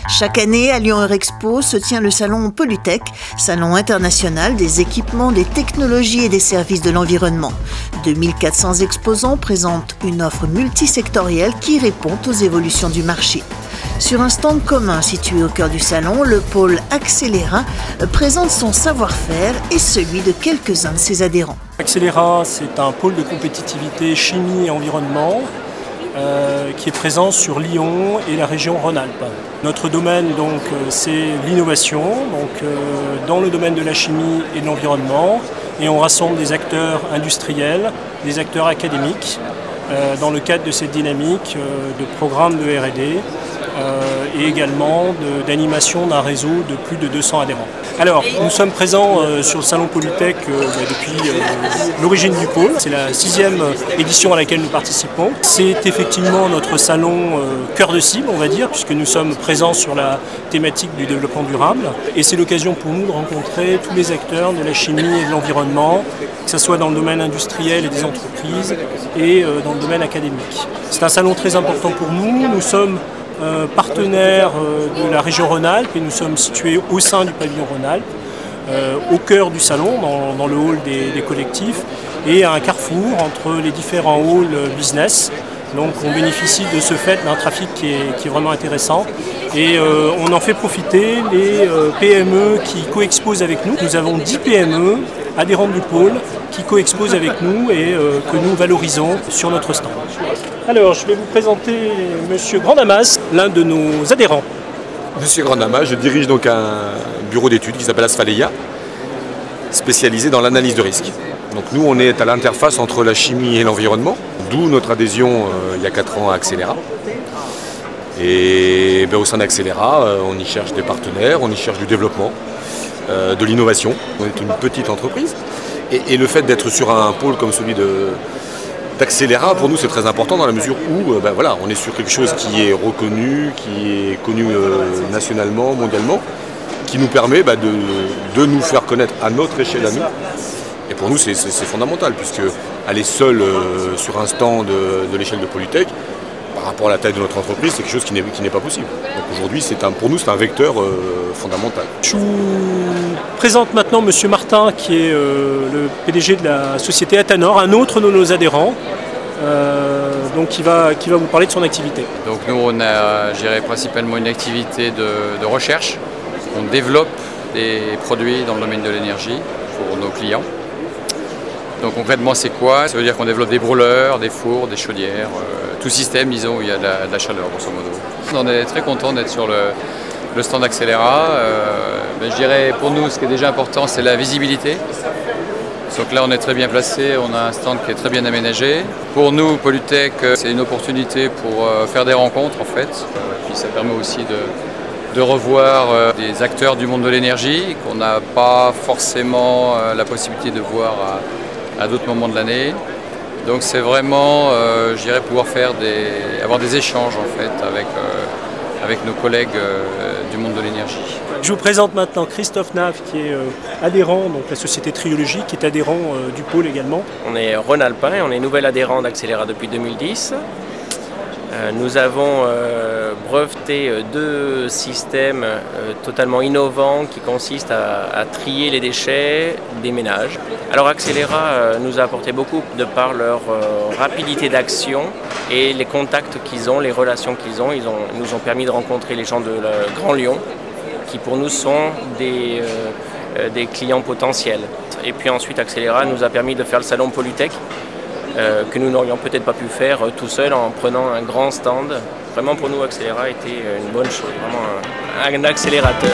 Chaque année, à Lyon Eurexpo se tient le salon Polytech, salon international des équipements, des technologies et des services de l'environnement. 2400 exposants présentent une offre multisectorielle qui répond aux évolutions du marché. Sur un stand commun situé au cœur du salon, le pôle Accélera présente son savoir-faire et celui de quelques-uns de ses adhérents. Accélera, c'est un pôle de compétitivité chimie et environnement qui est présent sur Lyon et la région Rhône-Alpes. Notre domaine, donc, c'est l'innovation, dans le domaine de la chimie et de l'environnement, et on rassemble des acteurs industriels, des acteurs académiques, dans le cadre de cette dynamique de programmes de R&D et également d'animation d'un réseau de plus de 200 adhérents. Alors, nous sommes présents sur le salon Polytech depuis l'origine du pôle. C'est la 6e édition à laquelle nous participons. C'est effectivement notre salon cœur de cible, on va dire, puisque nous sommes présents sur la thématique du développement durable. Et c'est l'occasion pour nous de rencontrer tous les acteurs de la chimie et de l'environnement, que ce soit dans le domaine industriel et des entreprises et dans le domaine académique. C'est un salon très important pour nous. Nous sommes partenaires de la région Rhône-Alpes et nous sommes situés au sein du pavillon Rhône-Alpes, au cœur du salon, dans le hall des collectifs, et à un carrefour entre les différents halls business. Donc on bénéficie de ce fait d'un trafic qui est vraiment intéressant et on en fait profiter les PME qui co-exposent avec nous. Nous avons 10 PME adhérentes du pôle qui co-exposent avec nous et que nous valorisons sur notre stand. Alors, je vais vous présenter Monsieur Grandamas, l'un de nos adhérents. Monsieur Grandamas, je dirige donc un bureau d'études qui s'appelle Asphaleia, spécialisé dans l'analyse de risque. Donc nous, on est à l'interface entre la chimie et l'environnement, d'où notre adhésion il y a 4 ans à Accélera. Et au sein d'Accélera, on y cherche des partenaires, on y cherche du développement, de l'innovation. On est une petite entreprise. Et le fait d'être sur un pôle comme celui d'Accélera, pour nous, c'est très important dans la mesure où on est sur quelque chose qui est reconnu, qui est connu nationalement, mondialement, qui nous permet de nous faire connaître à notre échelle à nous. Et pour nous, c'est fondamental, puisque aller seul sur un stand de l'échelle de Polytech, par rapport à la taille de notre entreprise, c'est quelque chose qui n'est pas possible. Donc aujourd'hui, pour nous, c'est un vecteur fondamental. Je vous présente maintenant M. Martin, qui est le PDG de la société Athanor, un autre de nos adhérents, qui va vous parler de son activité. Donc nous, on a géré principalement une activité de recherche. On développe des produits dans le domaine de l'énergie pour nos clients. Donc concrètement, c'est quoi? Ça veut dire qu'on développe des brûleurs, des fours, des chaudières, tout système, disons, où il y a de la chaleur, grosso modo. On est très content d'être sur le stand Accélera. Je dirais, pour nous, ce qui est déjà important, c'est la visibilité. Donc là, on est très bien placé, on a un stand qui est très bien aménagé. Pour nous, Polytech, c'est une opportunité pour faire des rencontres, en fait. Puis ça permet aussi de revoir des acteurs du monde de l'énergie qu'on n'a pas forcément la possibilité de voir à d'autres moments de l'année. Donc c'est vraiment, je dirais, pouvoir avoir des échanges en fait avec nos collègues du monde de l'énergie. Je vous présente maintenant Christophe Nave, qui est adhérent, donc la société Triologie, qui est adhérent du pôle également. On est Rhône-Alpin et on est nouvel adhérent d'Accélera depuis 2010. Nous avons breveté 2 systèmes totalement innovants qui consistent à trier les déchets des ménages. Alors Accélera nous a apporté beaucoup de par leur rapidité d'action et les contacts qu'ils ont, les relations qu'ils ont. Ils nous ont permis de rencontrer les gens de Grand Lyon qui pour nous sont des clients potentiels. Et puis ensuite Accélera nous a permis de faire le salon Polytech que nous n'aurions peut-être pas pu faire tout seul en prenant un grand stand. Vraiment pour nous Accélera était une bonne chose, vraiment un accélérateur.